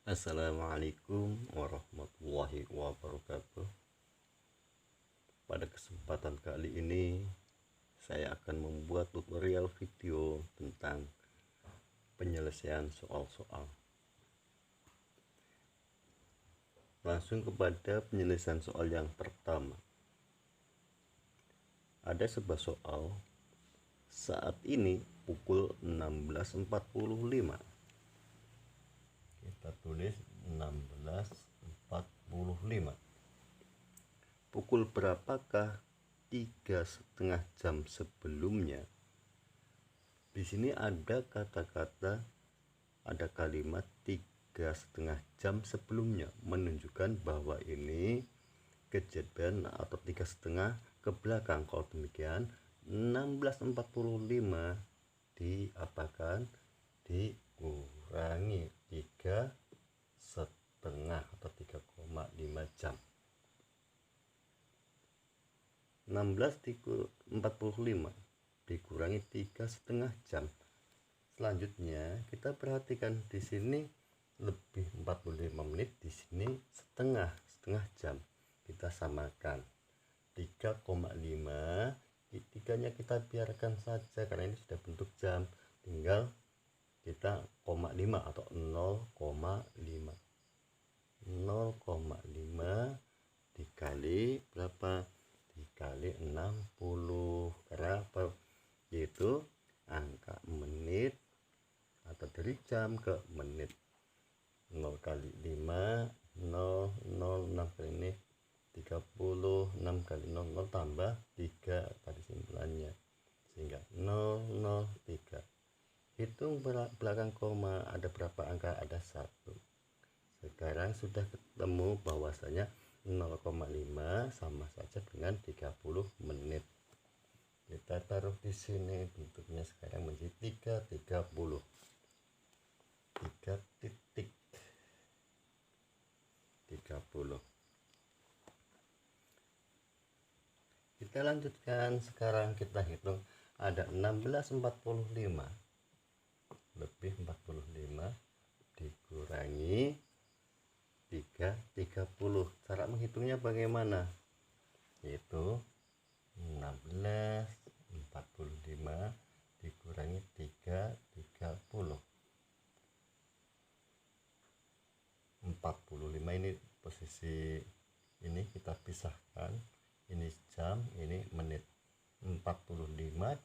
Assalamualaikum warahmatullahi wabarakatuh. Pada kesempatan kali ini saya akan membuat tutorial video tentang penyelesaian soal-soal. Langsung kepada penyelesaian soal yang pertama. Ada sebuah soal saat ini pukul 16.45. Kita tulis 16.45. Pukul berapakah 3,5 jam sebelumnya? Di sini ada kata-kata, ada kalimat 3,5 jam sebelumnya, menunjukkan bahwa ini kejadian atau 3,5 ke belakang. Kalau demikian 16.45 diapakan? Dikurangi 3,5 atau 3,5 jam. 16:45 dikurangi 3,5 jam. Selanjutnya kita perhatikan di sini lebih 45 menit, di sini setengah jam. Kita samakan 3,5, tiganya kita biarkan saja karena ini sudah bentuk jam. Tinggal kita 0,5 atau 0,5 dikali berapa? Dikali 60. Karena apa? Yaitu angka menit atau dari jam ke menit. 0 kali 5 0, 6 kali ini 30, 6 kali 0 tambah 3 tadi simpulannya, sehingga 003. Hitung belakang koma, ada berapa angka? Ada 1. Sekarang sudah ketemu bahwasanya 0,5 sama saja dengan 30 menit. Kita taruh di sini, bentuknya sekarang menjadi 3,30. 3,30. Kita lanjutkan, sekarang kita hitung ada 16.45 lebih 45 dikurangi 3,30. Cara menghitungnya bagaimana? Yaitu 16.45 dikurangi 3,30. 45 ini posisi ini kita pisahkan, ini jam, ini menit. 45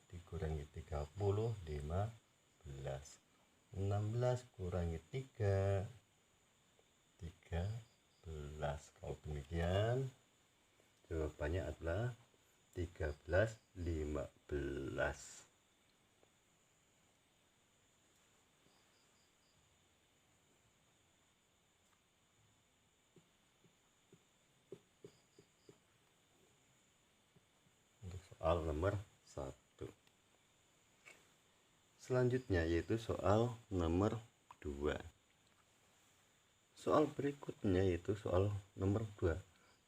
dikurangi 30, 15. 16 kurangi 3, 13. Kalau demikian jawabannya adalah 13,15. Untuk soal nomor 1. Selanjutnya yaitu soal nomor 2. Soal berikutnya yaitu soal nomor 2.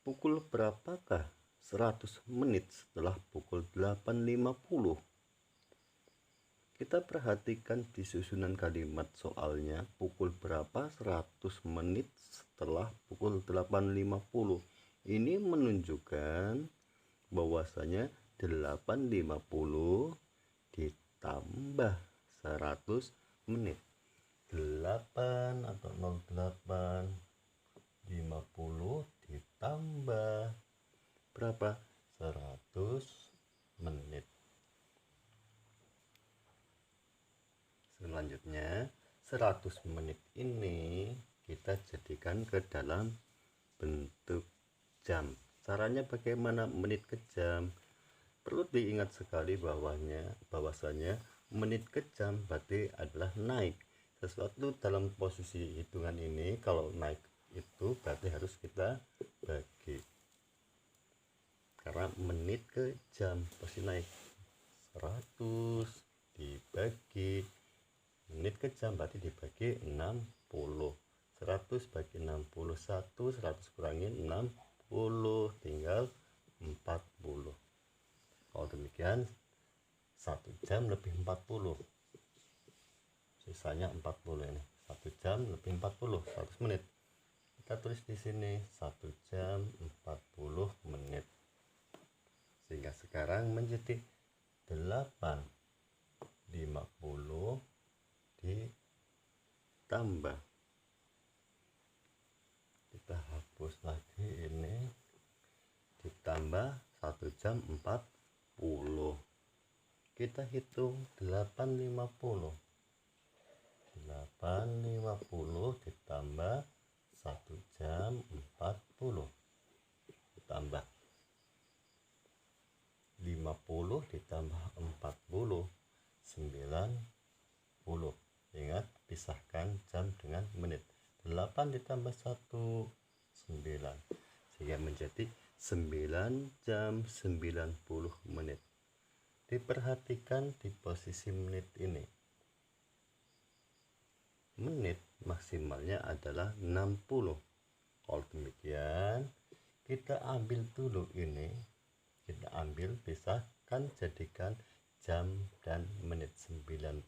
Pukul berapakah 100 menit setelah pukul 8.50? Kita perhatikan di susunan kalimat soalnya, pukul berapa 100 menit setelah pukul 8.50. Ini menunjukkan bahwasanya 8.50 ditambah 100 menit. 8 atau 08 50 ditambah berapa? 100 menit. Selanjutnya 100 menit ini kita jadikan ke dalam bentuk jam. Caranya bagaimana menit ke jam? Perlu diingat sekali bahwasanya menit ke jam berarti adalah naik. Sesuatu dalam posisi hitungan ini kalau naik itu berarti harus kita bagi. Karena menit ke jam pasti naik. 100 dibagi menit ke jam berarti dibagi 60. 100 bagi 60, 100 kurangi 60 tinggal 40. Kalau demikian 1 jam lebih 40, sisanya 40 ini 1 jam lebih 40, 100 menit. Kita tulis di sini 1 jam 40 menit. Sehingga sekarang menjadi 8.50 ditambah, kita hapus lagi ini, ditambah 1 jam 40. Kita hitung 8.50 ditambah 1 jam 40 ditambah 50 ditambah 40, 90. Ingat, pisahkan jam dengan menit. 8 ditambah 1, 9. Sehingga menjadi 9 jam 90 menit. Diperhatikan di posisi menit ini. Menit maksimalnya adalah 60. Kalau demikian, kita ambil dulu ini. Kita ambil, pisahkan, jadikan jam dan menit. 90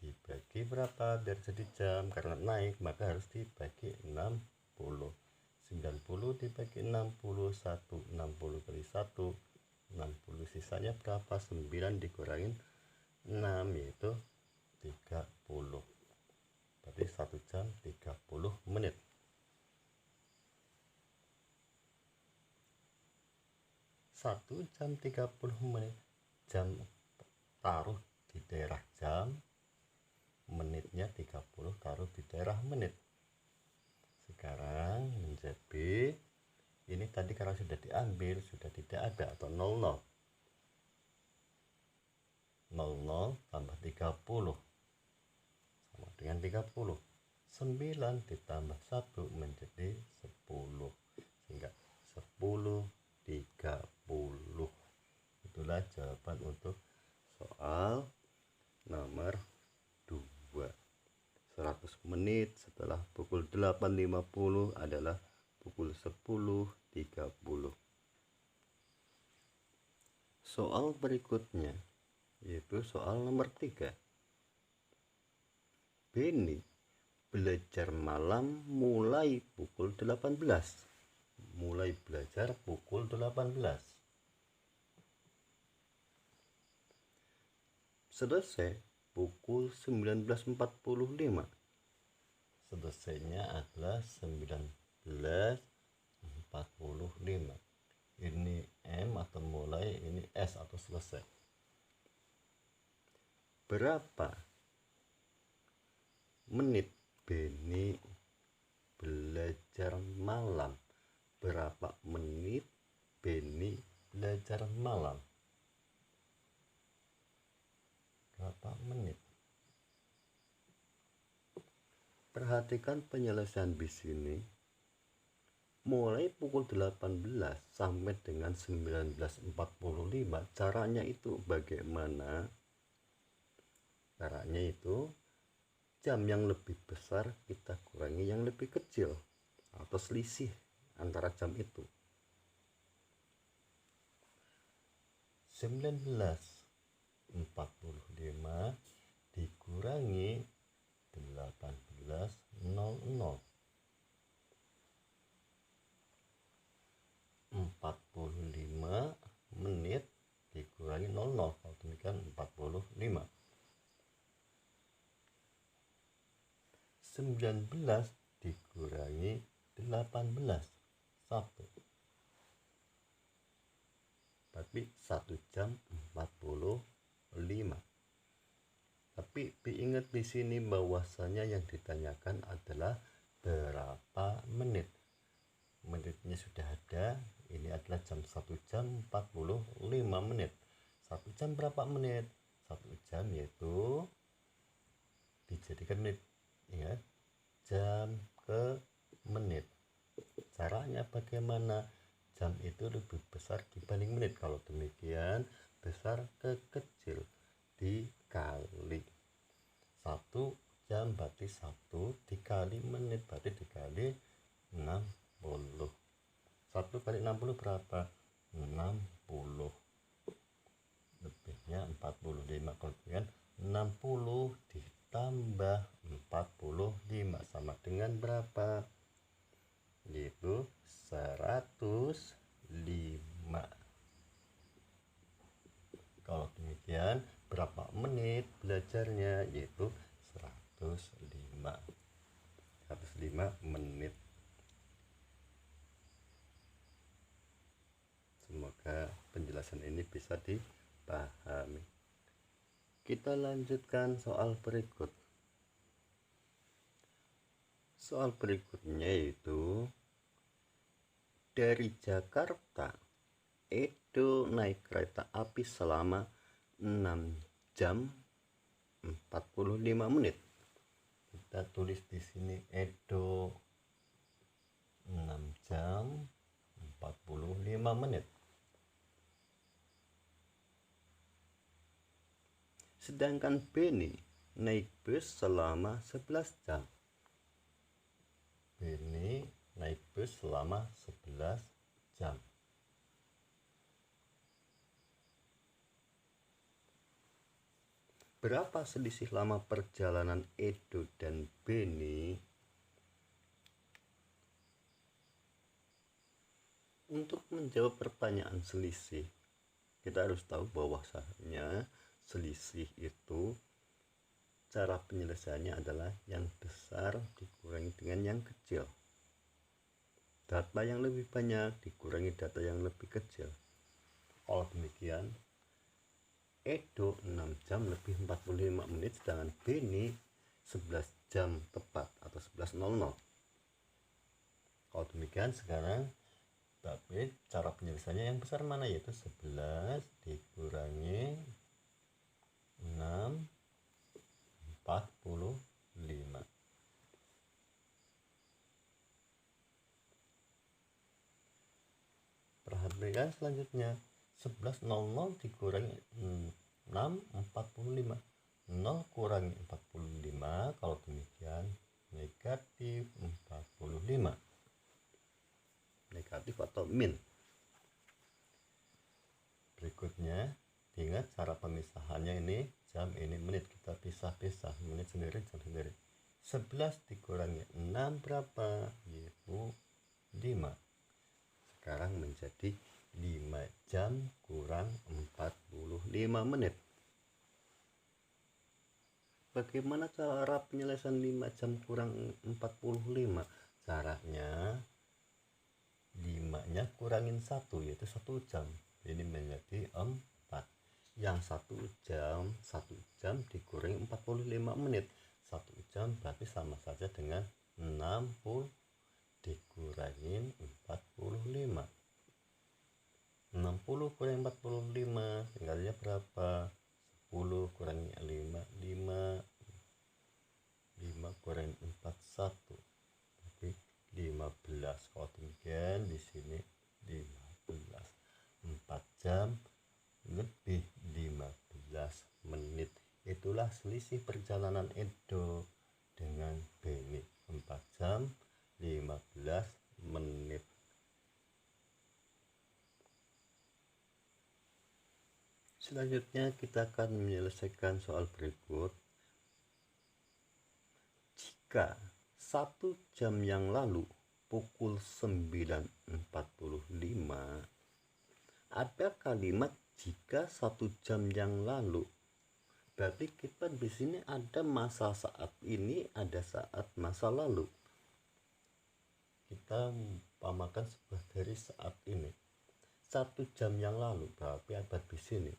dibagi berapa biar jadi jam, karena naik maka harus dibagi 60. 90 dibagi 60, 60 kali 1, 60. Sisanya berapa? 9 dikurangin 6, yaitu 30. Berarti 1 jam 30 menit. 1 jam 30 menit. Jam taruh di daerah jam, menitnya 30 taruh di daerah menit. Sekarang menjadi, ini tadi karena sudah diambil, sudah tidak ada, atau 00. 00 tambah 30 sama dengan 30. 9 ditambah 1 menjadi 10. Sehingga 10, 30. Itulah jawaban untuk soal nomor 2. 100 menit setelah pukul 8.50 adalah pukul 10.30. Soal berikutnya yaitu soal nomor 3. Beni belajar malam mulai pukul 18. Mulai belajar pukul 18. Selesai pukul 19.45. Selesainya adalah 19.45. Ini M atau mulai, ini S atau selesai. Berapa menit Beni belajar malam? Berapa menit Beni belajar malam? Berapa menit? Perhatikan penyelesaian di sini. Mulai pukul 18 sampai dengan 19.45. Caranya itu bagaimana? Caranya itu jam yang lebih besar kita kurangi yang lebih kecil, atau selisih antara jam itu. 19.45 dikurangi 18.00. 45 menit dikurangi 00. Kalau demikian 45. 19 dikurangi 18, 1. Tapi 1 jam 45. Tapi diingat di sini bahwasanya yang ditanyakan adalah berapa menit. Menitnya sudah ada. Ini adalah jam 1 jam 45 menit. 1 jam berapa menit? 1 jam yaitu dijadikan menit. Ingat, jam ke menit. Caranya bagaimana? Jam itu lebih besar dibanding menit. Kalau demikian, besar ke kecil dikali. 1 jam berarti 1 dikali menit berarti dikali 60. 1 kali 60 berapa? 60. Lebihnya 45. Kalau demikian 60 tambah 45 sama dengan berapa? Yaitu 105. Kalau demikian berapa menit belajarnya? Yaitu 105 menit. Semoga penjelasan ini bisa dipahami. Kita lanjutkan soal berikut. Soal berikutnya yaitu dari Jakarta, Edo naik kereta api selama 6 jam 45 menit. Kita tulis di sini Edo 6 jam 45 menit. Sedangkan Beni naik bus selama 11 jam. Beni naik bus selama 11 jam. Berapa selisih lama perjalanan Edo dan Beni? Untuk menjawab pertanyaan selisih, kita harus tahu bahwasanya selisih itu cara penyelesaiannya adalah yang besar dikurangi dengan yang kecil. Data yang lebih banyak dikurangi data yang lebih kecil. Kalau demikian, Edo 6 jam lebih 45 menit, sedangkan Beni 11 jam tepat atau 11.00. Kalau demikian sekarang tapi cara penyelesaiannya yang besar mana? Yaitu 11 dikurangi 6 45. Perhatikan selanjutnya, 11.00 dikurangi 6 45. 0 kurangi 45, kalau demikian negatif 45. Negatif atau min. Berikutnya, ingat cara pemisahannya ini jam, ini menit, kita pisah-pisah, menit sendiri, jam sendiri. 11 dikurangi 6 berapa? Yaitu 5. Sekarang menjadi 5 jam kurang 45 menit. Bagaimana cara penyelesaian 5 jam kurang 45? Caranya 5-nya kurangin 1, yaitu 1 jam. Ini menjadi 4. Yang 1 jam dikurangi 45 menit. 1 jam berarti sama saja dengan 60 dikurangin 45. 60 kurangi 45 tinggalnya berapa? 10 kurangi 5 kurangi 4 1, tapi 15. Kalau demikian di sini 15. 4 jam lebih 15 menit. Itulah selisih perjalanan Edo dengan Beni, 4 jam 15 menit. Selanjutnya kita akan menyelesaikan soal berikut. Jika 1 jam yang lalu pukul 9.45 ada kalimat jika 1 jam yang lalu, berarti kita di sini ada masa saat ini, ada saat masa lalu. Kita umpamakan sebuah dari saat ini. 1 jam yang lalu berarti ada di sini.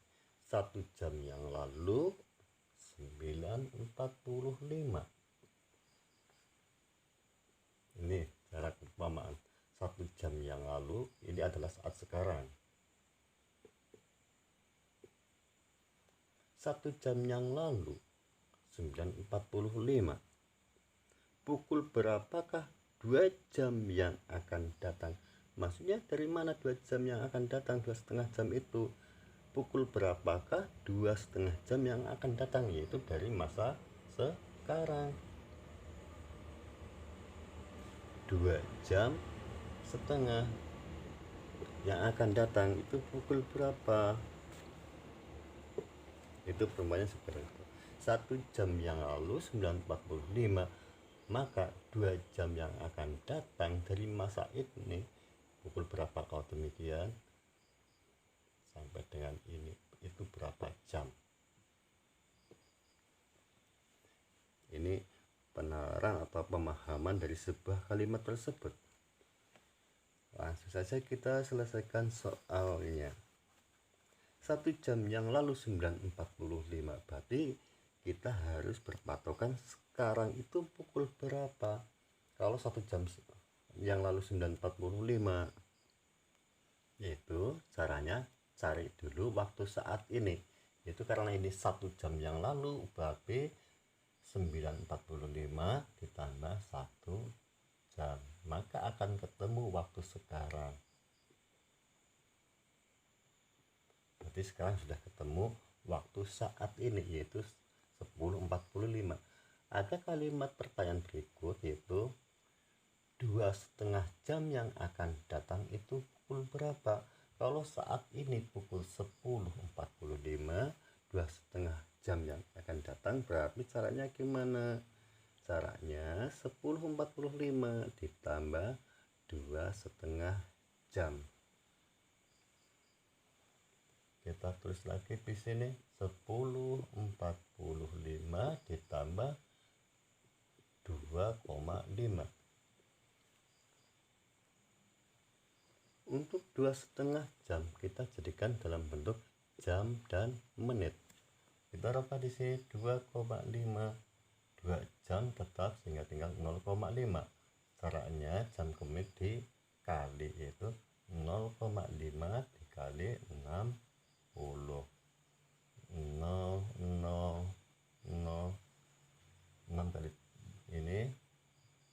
1 jam yang lalu 9.45. Ini cara perumpamaan. 1 jam yang lalu ini adalah saat sekarang. 1 jam yang lalu 9.45. Pukul berapakah 2 jam yang akan datang? Maksudnya dari mana 2 jam yang akan datang? 2,5 jam itu. Pukul berapakah 2,5 jam yang akan datang? Yaitu dari masa sekarang. 2 jam setengah yang akan datang itu pukul berapa? Itu perumpamannya seperti itu. 1 jam yang lalu 9.45, maka 2 jam yang akan datang dari masa ini pukul berapa? Kalau demikian sampai dengan ini itu berapa jam? Ini peneraang atau pemahaman dari sebuah kalimat tersebut. Langsung saja kita selesaikan soalnya. 1 jam yang lalu 9.45, berarti kita harus berpatokan sekarang itu pukul berapa. Kalau 1 jam yang lalu 9.45, yaitu caranya cari dulu waktu saat ini. Itu karena ini 1 jam yang lalu, berarti 9.45 ditambah 1 jam, maka akan ketemu waktu sekarang. Berarti sekarang sudah ketemu waktu saat ini, yaitu 10.45. Ada kalimat pertanyaan berikut, yaitu 2,5 jam yang akan datang itu pukul berapa? Kalau saat ini pukul 10.45, 2,5 jam yang akan datang berarti caranya gimana? Caranya 10.45 ditambah 2,5 jam. Kita tulis lagi di sini 10.45 ditambah 2,5. Untuk 2,5 jam kita jadikan dalam bentuk jam dan menit. Kita rubah di sini 2,5. 2 jam tetap sehingga tinggal 0,5. Caranya jam ke menit dikali, yaitu 0,5 dikali 60. 0, 0, 0, 6 kali ini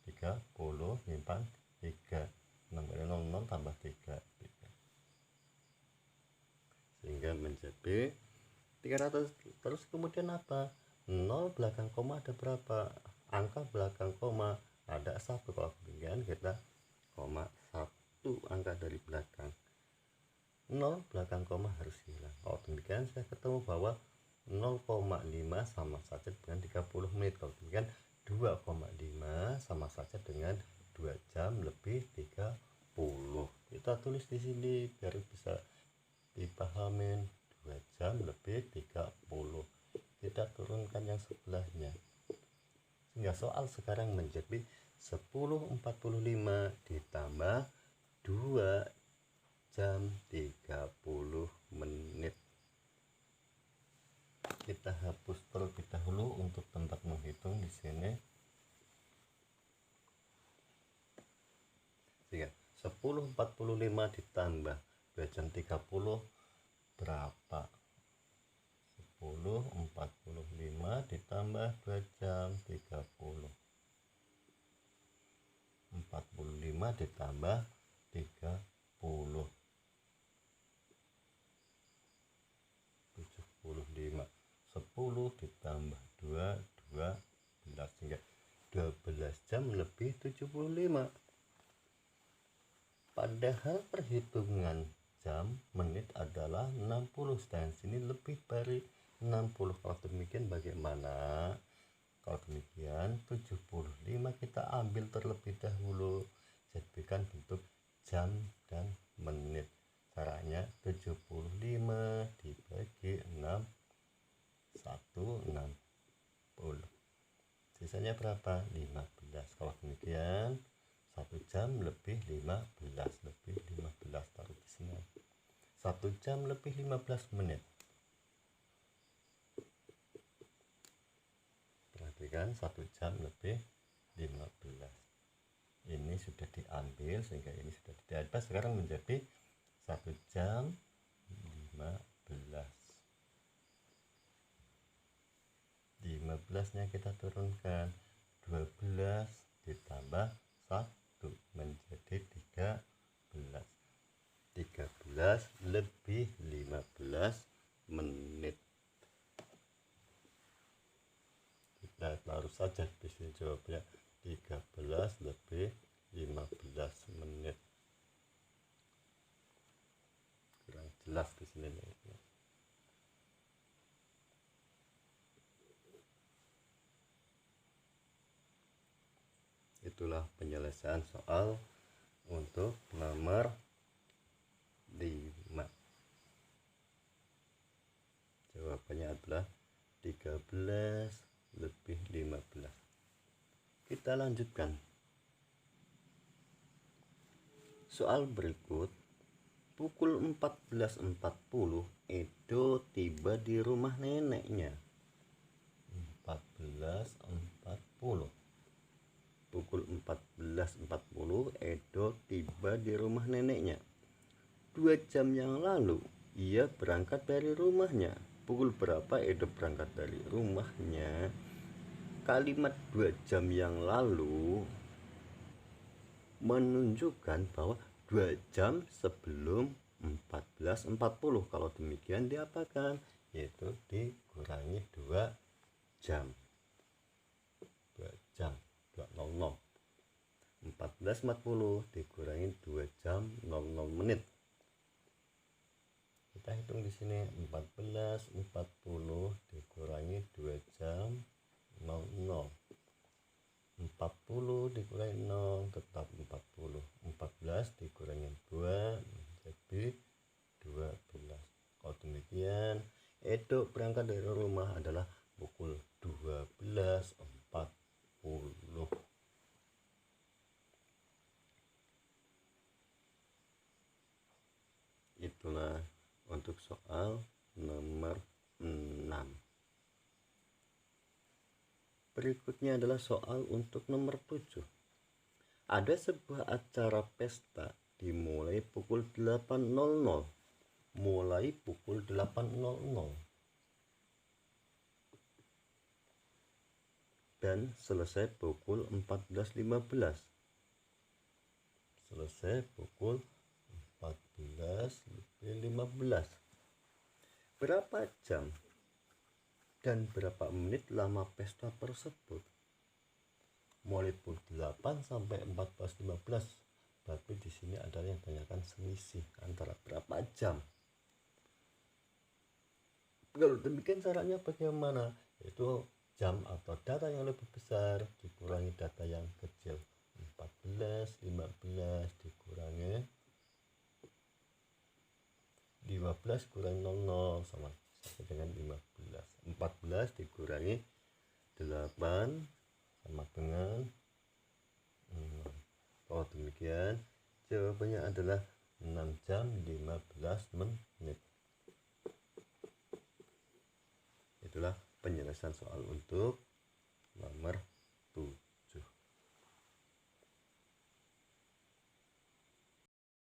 30, nyimpan 3. 6 kali 0, 0 tambah 3, sehingga menjadi 300. Terus kemudian apa? 0 belakang koma ada berapa? Angka belakang koma ada 1. Kalau demikian kita koma 1 angka dari belakang. 0 belakang koma harus hilang. Kalau demikian saya ketemu bahwa 0,5 sama saja dengan 30 menit. Kalau demikian 2,5 sama saja dengan 2 jam lebih 30. Kita tulis di sini biar bisa dipahamin. 2 jam lebih 30. Kita turunkan yang sebelahnya, sehingga soal sekarang menjadi 10.45 ditambah 2 jam 30 menit. Kita hapus terlebih dahulu untuk tempat menghitung di sini. Sehingga 10.45 ditambah 2 jam 30 berapa? 10.45 ditambah 2 jam 30. 45 ditambah 30. 75. 10 ditambah 2, 12, sehingga 12 jam lebih 75. Padahal perhitungan jam menit adalah 60, dan sini lebih dari 60. Kalau demikian bagaimana? Kalau demikian 75 kita ambil terlebih dahulu, jadikan bentuk jam dan menit. Caranya 75 dibagi 6, 160. Sisanya berapa? 15. Kalau demikian 1 jam lebih 15, taruh di sini. 1 jam lebih 15 menit. Perhatikan 1 jam lebih 15. Ini sudah diambil sehingga ini sudah tidak. Sekarang menjadi 1 jam 15. 15 nya kita turunkan, 12 ditambah 1 menjadi 13. 13 lebih 15 menit. Kita taruh saja di sini jawabnya 13 lebih 15 menit. Kurang jelas di sini. Itulah penyelesaian soal untuk nomor 5. Jawabannya adalah 13 lebih 15. Kita lanjutkan. Soal berikut. Pukul 14.40 Edo tiba di rumah neneknya. 14.40. Pukul 14.40 Edo tiba di rumah neneknya. 2 jam yang lalu ia berangkat dari rumahnya. Pukul berapa Edo berangkat dari rumahnya? Kalimat 2 jam yang lalu menunjukkan bahwa 2 jam sebelum 14.40. Kalau demikian diapakan? Yaitu dikurangi 2 jam. 2 jam 2.00. 14.40 dikurangi 2 jam 00 menit. Kita hitung di sini 14.40 dikurangi 2 jam 00. 40 dikurangi 0 tetap 40. 14 dikurangi 2 menjadi 12. Kalau demikian Edo berangkat dari rumah adalah pukul 12.40. Itulah untuk soal nomor 6. Berikutnya adalah soal untuk nomor 7. Ada sebuah acara pesta dimulai pukul 8.00. Mulai pukul 8.00 dan selesai pukul 14.15. Selesai pukul 14.15. Berapa jam dan berapa menit lama pesta tersebut? Mulai pukul 8 sampai 14.15. Tapi di sini ada yang tanyakan selisih antara berapa jam. Kalau demikian caranya bagaimana? Yaitu jam atau data yang lebih besar dikurangi data yang kecil. 14, 15 dikurangi 15 kurangi 00 sama dengan 15. 14 dikurangi 8 sama dengan 6. Kalau demikian jawabannya adalah 6 jam 15 menit. Itulah penyelesaian soal untuk nomor